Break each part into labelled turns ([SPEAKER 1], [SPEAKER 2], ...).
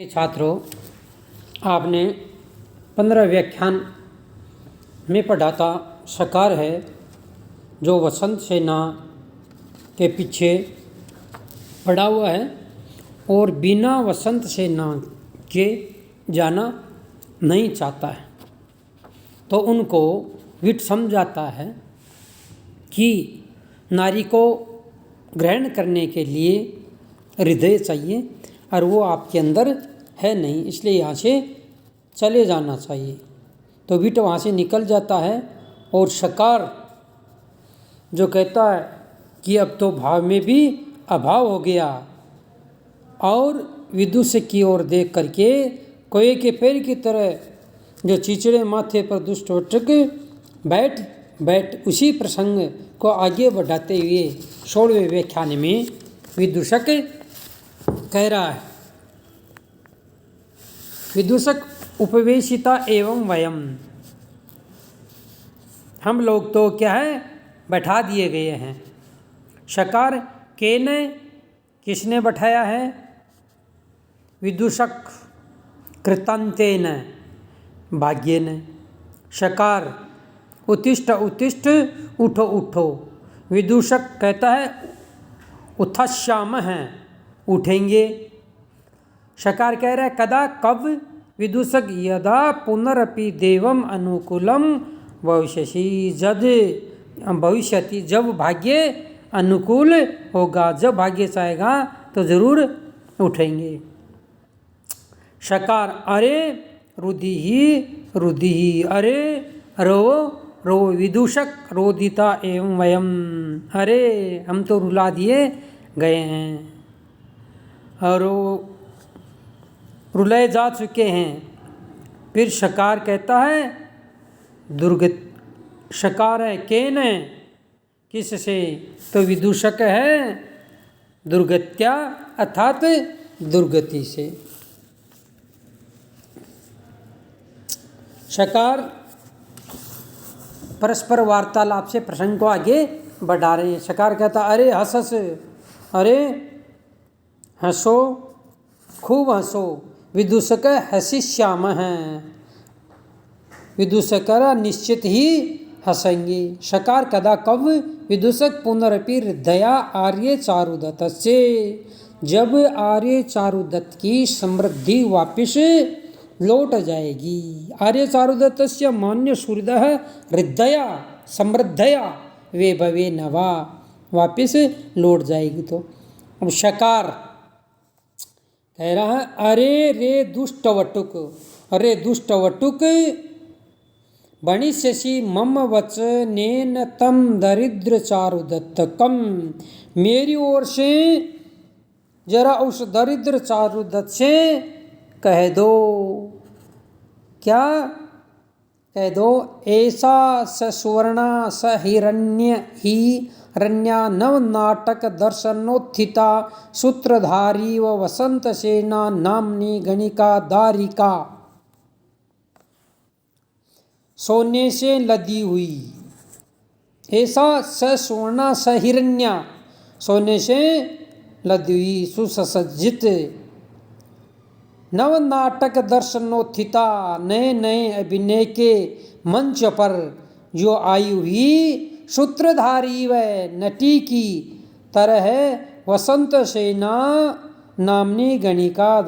[SPEAKER 1] छात्रों, आपने 15 व्याख्यान में पढ़ा था सकार है जो वसंत सेना के पीछे पड़ा हुआ है और बिना वसंत सेना के जाना नहीं चाहता है, तो उनको विट समझाता है कि नारी को ग्रहण करने के लिए हृदय चाहिए और वो आपके अंदर है नहीं, इसलिए यहाँ से चले जाना चाहिए। तो विट वहाँ से निकल जाता है और शकार जो कहता है कि अब तो भाव में भी अभाव हो गया, और विदुषक की ओर देख करके कोए के पैर की तरह जो चिचड़े माथे पर दुष्ट उठक बैठ उसी प्रसंग को आगे बढ़ाते हुए 16वें व्याख्यान में विदुषक कह रहा है। विदुषक उपवेशिता एवं वयम, हम लोग तो क्या है बैठा दिए गए हैं। शकार केने, किसने बैठाया है? विदुषक कृतांतेन, भाग्येन। शकार उत्तिष्ठ उत्तिष्ठ, उठो उठो। विदुषक कहता है उत्थाश्याम हैं, उठेंगे। शकार कह रहा है कदा, कब? विदुषक यदा पुनरपि देवम अनुकूलम भविष्यसि, भविष्यति, जब भाग्य अनुकूल होगा, जब भाग्य चाहेगा तो जरूर उठेंगे। शकार अरे रुधि ही, अरे रो रो। विदुषक रोदिता एवं वयम, अरे हम तो रुला दिए गए हैं और रुलाए जा चुके हैं। फिर शकार कहता है दुर्गत, शकार है केन, किससे? तो विदूषक है दुर्गत्या, अर्थात दुर्गति से। शकार परस्पर वार्तालाप से प्रसंग को आगे बढ़ा रहे हैं। शकार कहता अरे हंस हंस, अरे हंसो, खूब हंसो। विदूषक हंसिश्याम हैं, विदूषक निश्चित ही हंसेंगे। शकार कदा, कब? विदूषक पुनरपि दया आर्य चारुदत्त से, जब आर्य चारुदत्त की समृद्धि वापिस लौट जाएगी। आर्य चारुदत्त से मान्य सूर्यदः हृदया समृद्धया वे भवे नवा, वापिस लौट जाएगी। तो अब शकार कह रहा है अरे रे दुष्ट वटुक, अरे दुष्ट वटुक, बणिष्यसि मम वचनेन तम दरिद्र चारुदत्तकम, मेरी ओर से जरा उस दरिद्र चारुदत्त से कह दो। क्या कह दो? ऐसा सस्वर्णा सहिरण्य ही रण्या नव नाटक दर्शनोत्थिता सूत्रधारी व वसंत सेना नामनी गणिका दारिका, सोने से लदी हुई। ऐसा सस्वर्णा सहिरण्या, सोने से लदी हुई सुसज्जित, नव नाटक दर्शनोत्थिता, नए नए अभिनय के मंच पर जो आई हुई सूत्रधारी व नटी की तरह वसंत सेना नामनी गणिका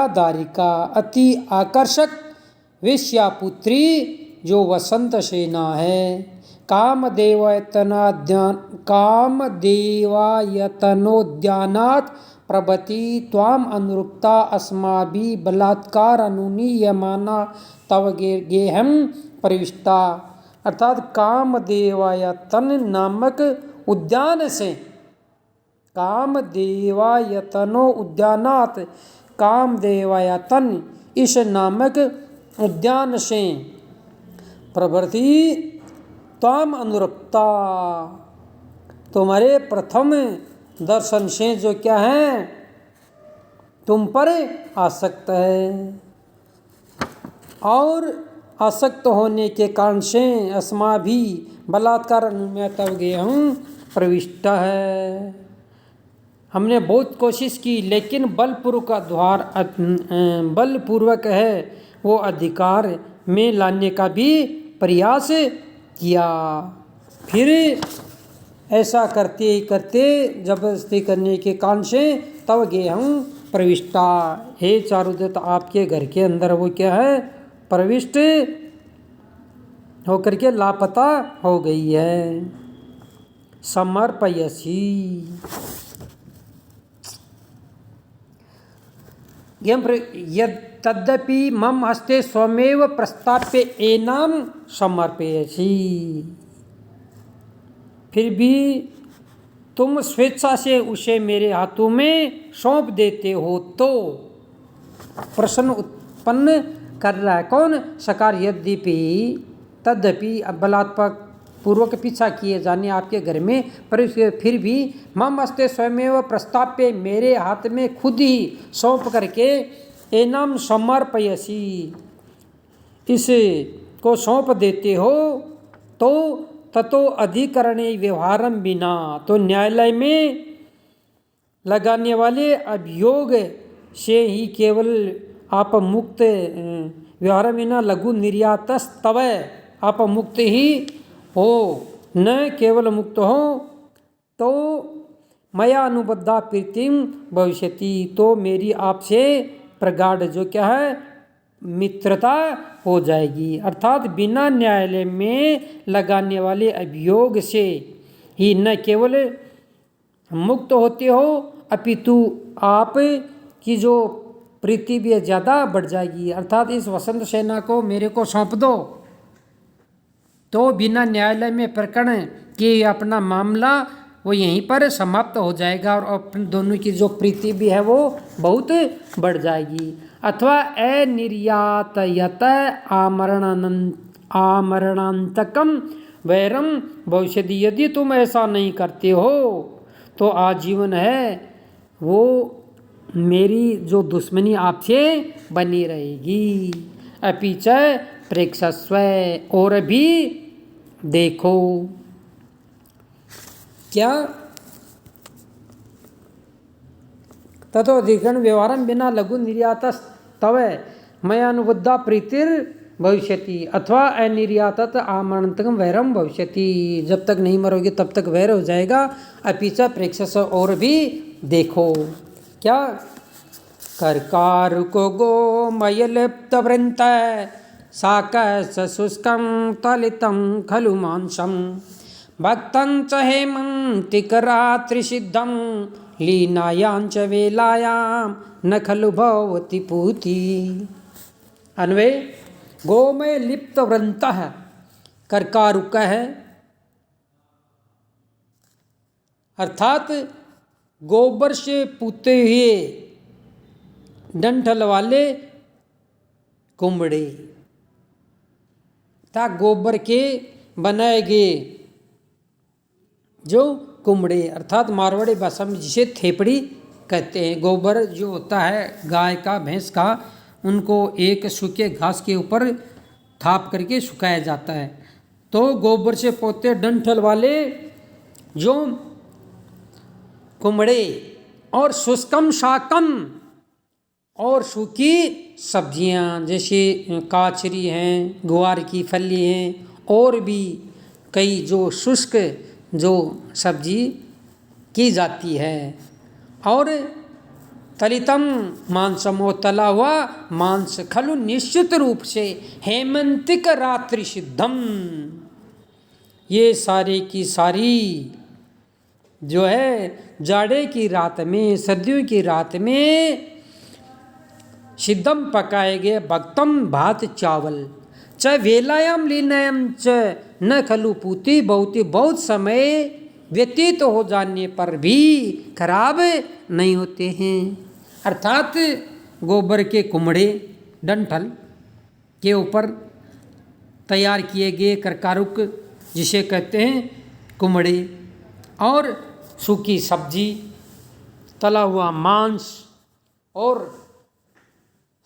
[SPEAKER 1] दारिका, अति आकर्षक वेश्यापुत्री जो वसंत सेना है। कामदेवायतनोद्यानात् प्रभति त्वाम अनुरुक्ता अस्माभि बलात्कार अनुनीयमाना तव गेहम प्रविष्टा, अर्थात कामदेवायतन नामक उद्यान से, कामदेवायतनो उद्यानात्, कामदेवायतन इस नामक उद्यान से, प्रभृति त्वाम अनुरक्ता, तुम्हारे प्रथम दर्शन से जो क्या है तुम पर आसक्त है, और आसक्त होने के कारण से अस्मा भी बलात्कार अनुमय तव गेहूँ प्रविष्ट है, हमने बहुत कोशिश की, लेकिन बलपूर्वक है वो अधिकार में लाने का भी प्रयास किया। फिर ऐसा करते करते जबरदस्ती करने के कारण से तब गए हम प्रविष्टा, हे चारुदत्त आपके घर के अंदर वो क्या है, प्रविष्ट होकर के लापता हो गई है। समर्पयसी तद्यपि मम हस्ते स्वमेव प्रस्ताप्य एनाम समर्पयसी, फिर भी तुम स्वेच्छा से उसे मेरे हाथों में सौंप देते हो तो। प्रश्न उत्पन्न कर रहा है कौन, सकार। यद्यपि तद्यपि बलात्मक पूर्वक पीछा किए जाने आपके घर में, पर फिर भी मम हस्ते स्वयमेव प्रस्ताप्य मेरे हाथ में खुद ही सौंप करके एनम समर्पयसी इस को सौंप देते हो तो ततो अधिकरणे व्यवहारम बिना, तो न्यायालय में लगाने वाले अभियोग से ही केवल आप मुक्त व्यवहार बिना लघु निर्यातस्तव आप मुक्त ही हो, न केवल मुक्त हो तो मया अनुबद्धा प्रीतिम भविष्यति, तो मेरी आपसे प्रगाढ़ जो क्या है मित्रता हो जाएगी। अर्थात बिना न्यायालय में लगाने वाले अभियोग से ही न केवल मुक्त होते हो अपितु आप की जो प्रीति भी ज़्यादा बढ़ जाएगी। अर्थात इस वसंत सेना को मेरे को सौंप दो तो बिना न्यायालय में प्रकरण के अपना मामला वो यहीं पर समाप्त हो जाएगा और अपन दोनों की जो प्रीति भी है वो बहुत बढ़ जाएगी। अथवा अनिर्यातयत आमरणांतकम वैरम भविष्यति, यदि तुम ऐसा नहीं करते हो तो आजीवन है वो मेरी जो दुश्मनी आपसे बनी रहेगी। अपिच प्रेक्षस्व, और भी देखो क्या, ततो अधिकरण व्यवहारम बिना लघु निर्यातस्तव मया अनुबद्धा प्रीतिर भविष्यति, अथवा अनिर्यातत आमरणतकम वैरम भविष्यति, जब तक नहीं मरोगे तब तक वैर हो जाएगा। अपिच प्रेक्षस, और भी देखो क्या, करकार को गो मयलिप्त वृंत साकस शुष्कं तलितं खलु मांसं भक्तं च हेमन्तिकरात्रिसिद्धं लीनायां च वेलायां न खलु भवति पूति। अन्वय, गोमय लिप्त वृंतः करकारुक है, अर्थात गोबर से पूते हुए डंठल वाले कुम्बड़े था, गोबर के बनाए गए जो कुम्बड़े, अर्थात मारवाड़ी भाषा में जिसे थेपड़ी कहते हैं। गोबर जो होता है गाय का भैंस का, उनको एक सूखे घास के ऊपर थाप करके सुखाया जाता है। तो गोबर से पोते डंठल वाले जो कुम्बड़े और शुष्कम शाकम, और सूखी सब्जियां जैसे काचरी हैं, ग्वार की फली हैं, और भी कई जो शुष्क जो सब्जी की जाती है। और तलितम मांसम, और तला हुआ मांस, खलु निश्चित रूप से हेमंतिक रात्रि सिद्धम, ये सारे की सारी जो है जाड़े की रात में, सर्दियों की रात में सिद्धम पकाए गए भक्तम भात चावल च वेलायाम लीनायाम च न खलु पूति, बहुत समय व्यतीत हो जाने पर भी खराब नहीं होते हैं। अर्थात गोबर के कुम्बड़े डंठल के ऊपर तैयार किए गए करकारुक जिसे कहते हैं कुम्बड़े, और सूखी सब्जी, तला हुआ मांस, और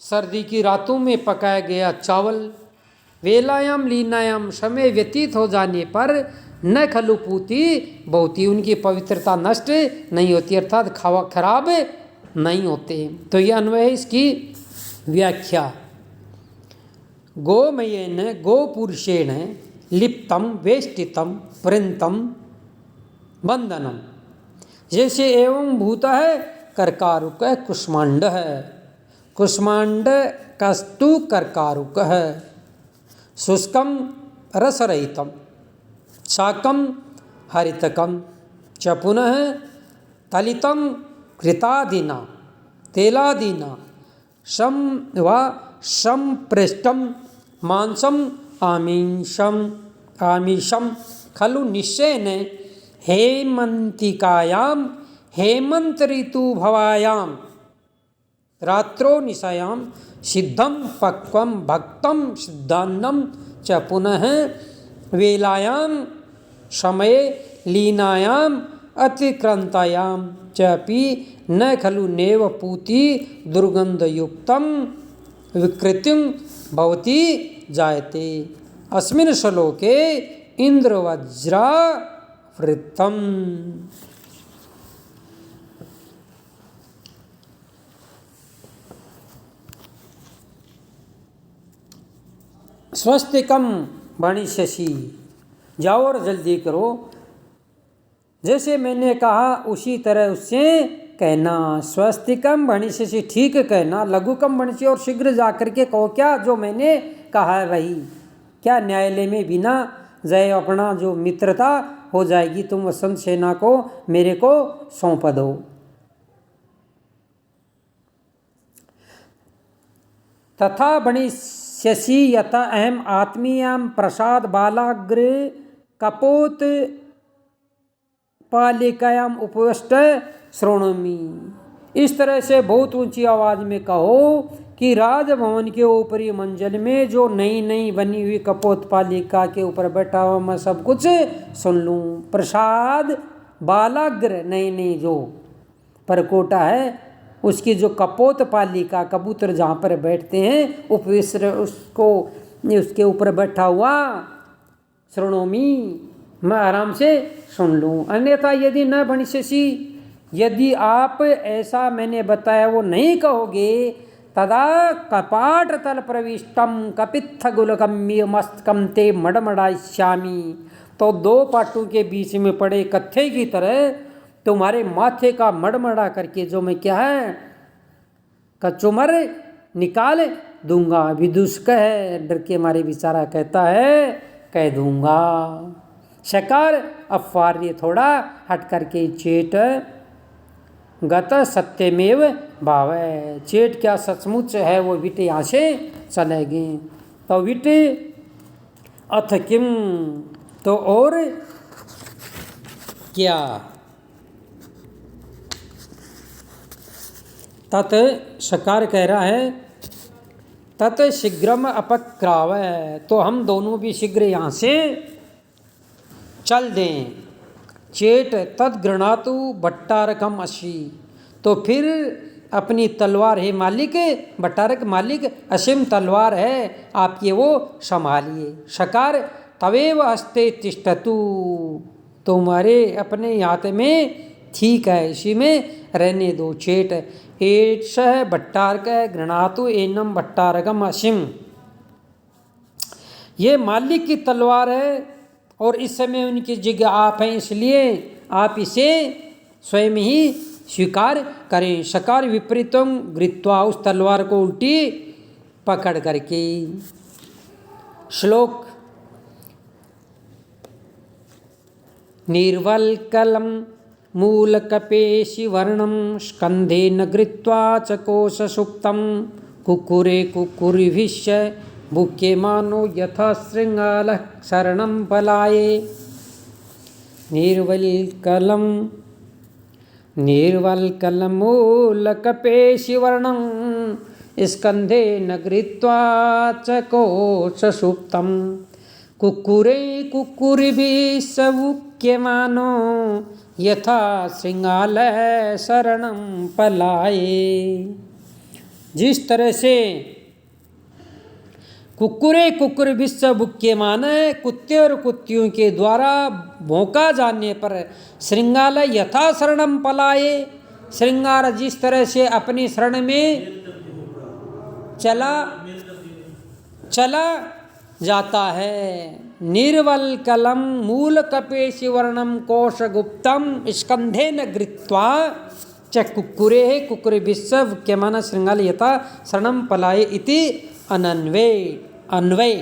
[SPEAKER 1] सर्दी की रातों में पकाया गया चावल, वेलायाम लीनायाम, समय व्यतीत हो जाने पर न खलु पूती बहुती, उनकी पवित्रता नष्ट नहीं होती, अर्थात खराब नहीं होते। तो यह अन्वय है इसकी व्याख्या। गोमयेन गोपुरुषेण लिप्तम वेष्टितम वृंतम बंधनम, जैसे एवं भूत है करकारुक है, कुष्मांड है, कुष्मांड कस्तु करकारुक है, शुष्कम रसरहितम शाकम हरितकम च पुनः तलितम घृतादीना तेलादीना शम व संपृष्टम मांसम आमीषम खलु निश्चयन हेमंतिकायाम हेमंत ऋतु भवायाम रात्रो निशायाम सिद्धम पक्वम भक्तम सिद्धान्नम च पुनः वेलायाम समये लीनायाम अतिक्रांतायाम चपि न खलु नेव पूति दुर्गंधयुक्तम विकृतिम भवति जायते। अस्मिन् श्लोके इंद्रवज्रा वृत्तम। स्वस्तिकम भणिष्यसि, जाओ और जल्दी करो, जैसे मैंने कहा उसी तरह उससे कहना। स्वस्तिकम भणिष्यसि, ठीक कहना, लघुकम भणिष्य, और शीघ्र जाकर के कहो क्या जो मैंने कहा है वही। क्या न्यायालय में बिना जय अपना जो मित्रता हो जाएगी, तुम वसंत सेना को मेरे को सौंप दो। तथा भणिष्यसि यथा अहम आत्मीयाम प्रसाद बालाग्र कपोत पालिकायाम उपविष्ट श्रोणोमि। इस तरह से बहुत ऊंची आवाज में कहो कि राजभवन के ऊपरी मंजिल में जो नई नई बनी हुई कपोत पालिका के ऊपर बैठा हुआ मैं सब कुछ सुन लूं। प्रसाद बालाग्र, नई नई जो परकोटा है उसकी जो कपोत पालिका, कबूतर जहाँ पर बैठते हैं उपविष्ट, उसको उसके ऊपर बैठा हुआ श्रोणोमि, मैं आराम से सुन लूँ। अन्यथा यदि न भणिष्यसि, यदि आप ऐसा मैंने बताया वो नहीं कहोगे, तदा कपाट तल प्रविष्टम कपित्थ गुलगम्य मस्तकम ते मड़मड़ाश्यामी, तो दो पाटों के बीच में पड़े कत्थे की तरह तुम्हारे माथे का मड़मड़ा करके जो मैं क्या है कचुमर निकाल दूंगा। विदुषक है, डर के मारे बेचारा कहता है कह दूंगा। शकार अफवार्य, थोड़ा हट करके चेट गत सत्यमेव भाव है, चेट क्या सचमुच है वो विट यहाँ से चले गए। तो विट अथ किम, तो और क्या। तत् शकार कह रहा है तत् शीघ्रम अपक्राव, तो हम दोनों भी शीघ्र यहाँ से चल दें। चेट तद गृणातु भट्टारकम अशी, तो फिर अपनी तलवार, हे मालिक, भट्टारक मालिक असीम तलवार है आपकी, वो संभालिए। शकार तवेव हस्ते तिष्ठतु, तुम्हारे अपने हाथ में ठीक है, इसी में रहने दो। चेट एष भट्टारक गृणातु एनम भट्टारकम असीम, ये मालिक की तलवार है और इस समय उनकी जगह आप हैं, इसलिए आप इसे स्वयं ही स्वीकार करें। शकार विपरीतम गृत्वा, उस तलवार को उल्टी पकड़ करके। श्लोक निर्वल्कलम मूलकपेशि वर्णम स्कंधेन गृत्वा च कोश सुप्तम कुक्कुरे कुक्कुरिभिश्च भुक्यमानो यथा श्रृंगालः शरणं पलाये। निर्वल्कलं मूलकपेशि वर्णं स्कंधेन गृत्वा च कोशसुप्तं कुक्कुरे कुक्कुरिभिश्च भुक्यमानो यथा श्रृंगालः शरणं पलाये। जिस तरह से कुक्कुरे कुक्कुर विश्व बुक्यमान, कुत्ते और कुत्तियों के द्वारा भौंका जाने पर श्रृंगाल यथा शरणम पलाए, श्रृंगार जिस तरह से अपनी शरण में चला जाता है। निर्वल कलम मूल कपेश वर्णम कोश गुप्तम स्कंधेन गृत्वा च कुक्कुरे कुक्कुर विश्व बुक्यमान श्रृंगाल यथा शरणम पलाए इति अन्वय।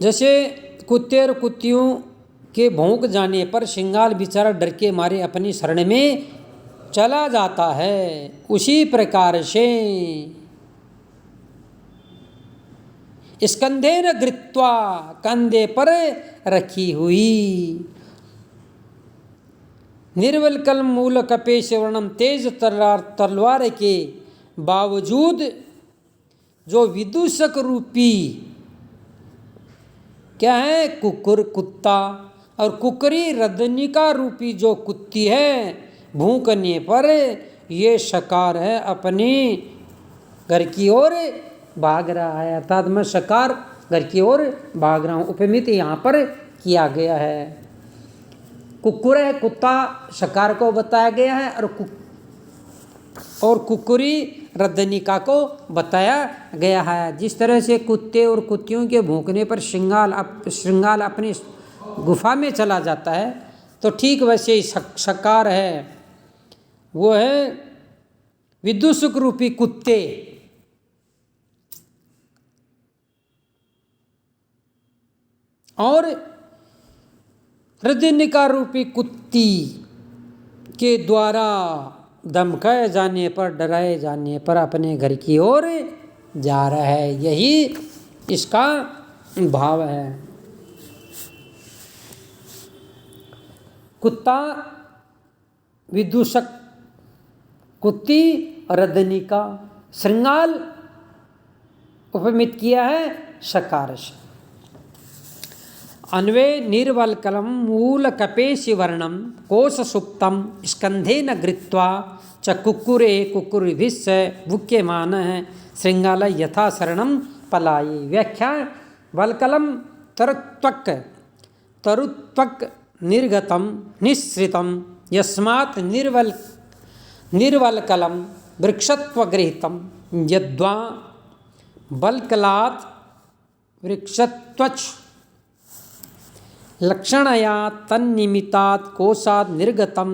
[SPEAKER 1] जैसे कुत्ते और कुत्तियों के भौंक जाने पर श्रृंगाल बेचारा डर के मारे अपनी शरण में चला जाता है, उसी प्रकार से स्कंधेन गृत्वा कंधे पर रखी हुई, निर्वल कलम मूल कपेश वर्णम तेज तलवार के बावजूद जो विदूषक रूपी क्या है कुकुर कुत्ता और कुकरी रदनिका रूपी जो कुत्ती है, भूकने पर ये शकार है अपने घर की ओर भाग रहा है, अर्थात मैं शकार घर की ओर भाग रहा हूँ। उपमित यहाँ पर किया गया है। कुक्कुर है कुत्ता शकार को बताया गया है और कुकुरी रदनिका को बताया गया है। जिस तरह से कुत्ते और कुत्तियों के भौंकने पर श्रृंगाल अपनी गुफा में चला जाता है, तो ठीक वैसे ही शकार है, वो है विदूषक रूपी कुत्ते। और रदनिका रूपी कुत्ती के द्वारा धमकाए जाने पर डराए जाने पर अपने घर की ओर जा रहा है, यही इसका भाव है। कुत्ता विदूषक, कुत्ती रदनिका, श्रृंगाल उपमित किया है शकार से। अन्वय निर्वल कलम मूल कपेश वर्णम कोश सुप्तम स्कंधेन गृत्वा च कुक्कुरे कुक्कुरभिश्च भुक्यमान श्रृंगाल यथा शरणम पलाये। व्याख्या वलकलम तरुत्वक निर्गतम निःसृतम यस्मात् निर्वलकलम वृक्षत्वगृहीतम यद्वा बल्कलात् वृक्षत्वच लक्षणया तन्निमित्तात् कोशात् निर्गतम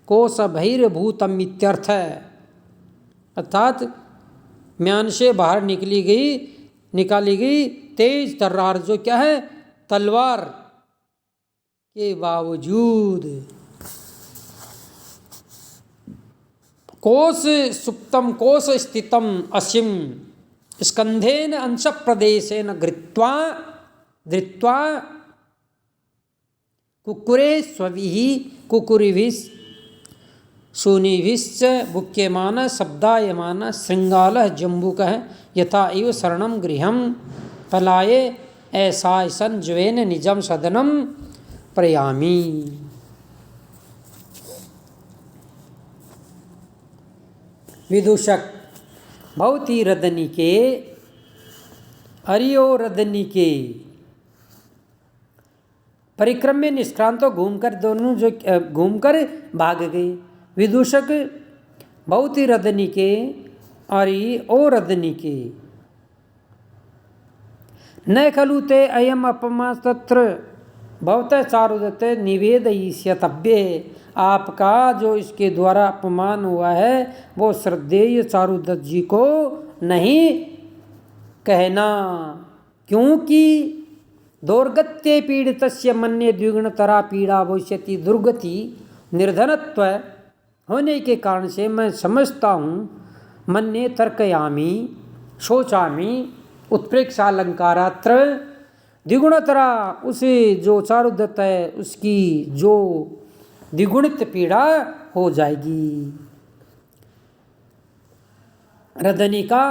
[SPEAKER 1] कोश बहिर्भूतम इत्यर्थ है। अर्थात म्यान से बाहर निकाली गई तेज तर्रार जो क्या है तलवार के बावजूद, कोश सुप्तम कोश स्थितम असिम स्कंधेन अंश प्रदेशेन धृत्वा कुक्कुरे स्वभिः कुक्कुरिभिः शूनिभिश्च भुक्यमान शब्दायमान श्रृंगालः जम्बुकः यथा इव शरणं गृहं पलाये ऐसा सन ज्वेन निजम सदनम प्रयामी। विदूषक भवती रदनिके अरियो रदनिके परिक्रम में निष्क्रांत घूमकर दोनों जो घूमकर भाग गए। विदूषक भवती रदनिके अरि ओ रदनिके न खलु ते अयम अपमा तत्र भवतः चारुदत्ते निवेदयिष्यतव्ये। आपका जो इसके द्वारा अपमान हुआ है वो श्रद्धेय चारुदत्त जी को नहीं कहना, क्योंकि दौर्गत्ये पीड़ितस्य मन्ये द्विगुणतरा पीड़ा भविष्यति। दुर्गति निर्धनत्व होने के कारण से मैं समझता हूँ, मन्ये तर्कयामी सोचामी उत्प्रेक्षा अलंकारात्र द्विगुणतरा उसे जो चारुदत्त है उसकी जो द्विगुणित पीड़ा हो जाएगी। रदनिका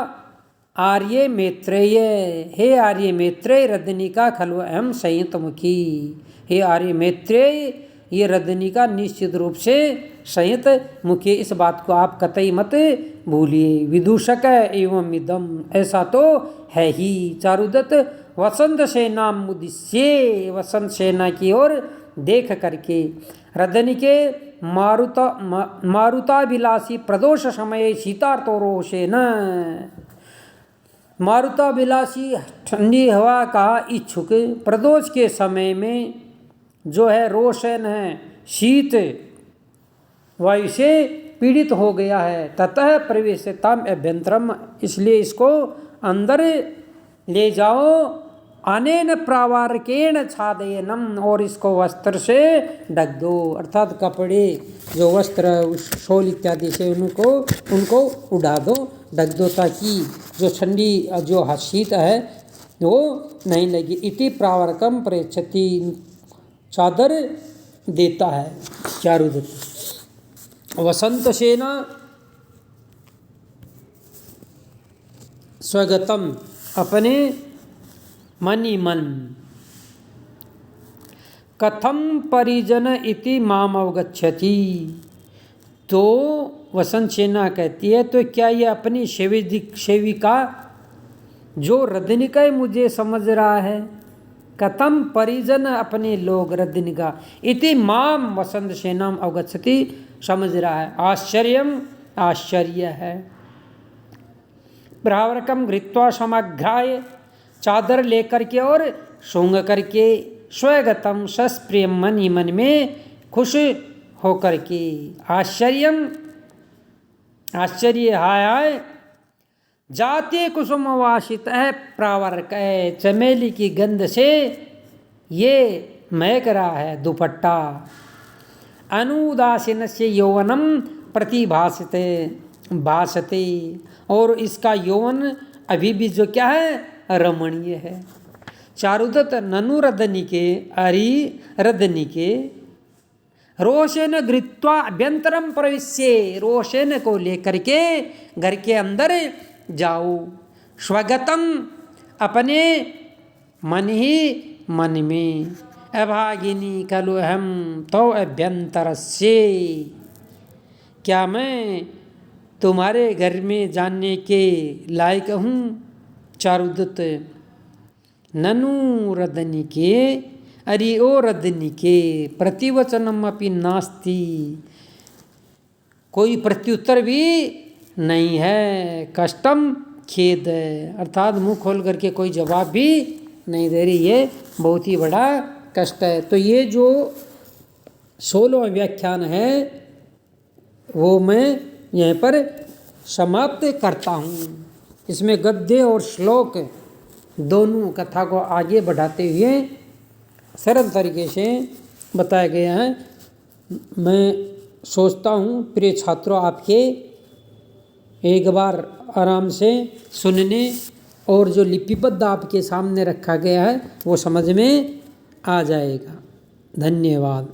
[SPEAKER 1] आर्य मैत्रेय, हे आर्य मैत्रेय रदनिका खलु अहम संयतमुखी। हे आर्य मैत्रेय ये रदनी का निश्चित रूप से संहित मुख्य, इस बात को आप कतई मत भूलिए। विदूषक एवं इदम, ऐसा तो है ही। चारुदत्त वसंत सेना मुदिश्ये, वसंत सेना की ओर देख करके, रदनी के मारुताभिलाषी प्रदोष समय शीतार्तोरोषेण, मारुताभिलाषी ठंडी हवा का इच्छुक प्रदोष के समय में जो है रोशन है, शीत वायु से पीड़ित हो गया है। ततः प्रवेशताम अभ्यंतरम, इसलिए इसको अंदर ले जाओ। अनेन प्रावारकेण छादयनम, और इसको वस्त्र से ढक दो, अर्थात कपड़े जो वस्त्र शोल इत्यादि से उनको उड़ा दो, ढक दो, ताकि जो ठंडी जो शीत है वो नहीं लगी। इति प्रावारकम प्रेक्षति, चादर देता है चारुदत्त। वसंत सेना स्वगतम, अपने मनि मन, कथम परिजन इति माम अवगच्छति, तो वसंत सेना कहती है तो क्या ये अपनी सेविका जो रदनिका मुझे समझ रहा है, कथम परिजन अपने लोग रदनिका, इति माम वसंत सेनाम अवगच्छति, समझ रहा है। आश्चर्यम, आश्चर्य है। प्रावरकम घृत्वा समग्राय, चादर लेकर के और सूंघ करके, स्वगतम सस्प्रियम, मन ही मन में खुश होकर के। आश्चर्यम, आश्चर्य, हाय हाय। जाते कुसुम वासित है प्रावरक, चमेली की गंध से ये महक रहा है दुपट्टा। अनुदासीन से यौवनम प्रतिभासते भासते, और इसका यौवन अभी भी जो क्या है, रमणीय है। चारुदत्त ननु रदनी के, अरि रदनी के, रोशेन घृत्वा अभ्यंतरम प्रविश्य, रोशेन को लेकर के घर के अंदर जाओ। स्वगतम, अपने मन ही मन में, अभागिनी खलु हम तो अभ्यंतरस्य, क्या मैं तुम्हारे घर में जानने के लायक हूँ। चारुदत्त ननु रदनी के, अरे ओ रदनी के, प्रतिवचनम अपि नास्ति, कोई प्रत्युत्तर भी नहीं है। कष्टम, खेद है, अर्थात मुंह खोल करके कोई जवाब भी नहीं दे रही, ये बहुत ही बड़ा कष्ट है। तो ये जो 16वां व्याख्यान है वो मैं यहीं पर समाप्त करता हूँ। इसमें गद्य और श्लोक दोनों कथा को आगे बढ़ाते हुए सरल तरीके से बताया गया है। मैं सोचता हूँ प्रिय छात्रों, आपके एक बार आराम से सुनने और जो लिपिबद्ध आपके सामने रखा गया है वो समझ में आ जाएगा। धन्यवाद।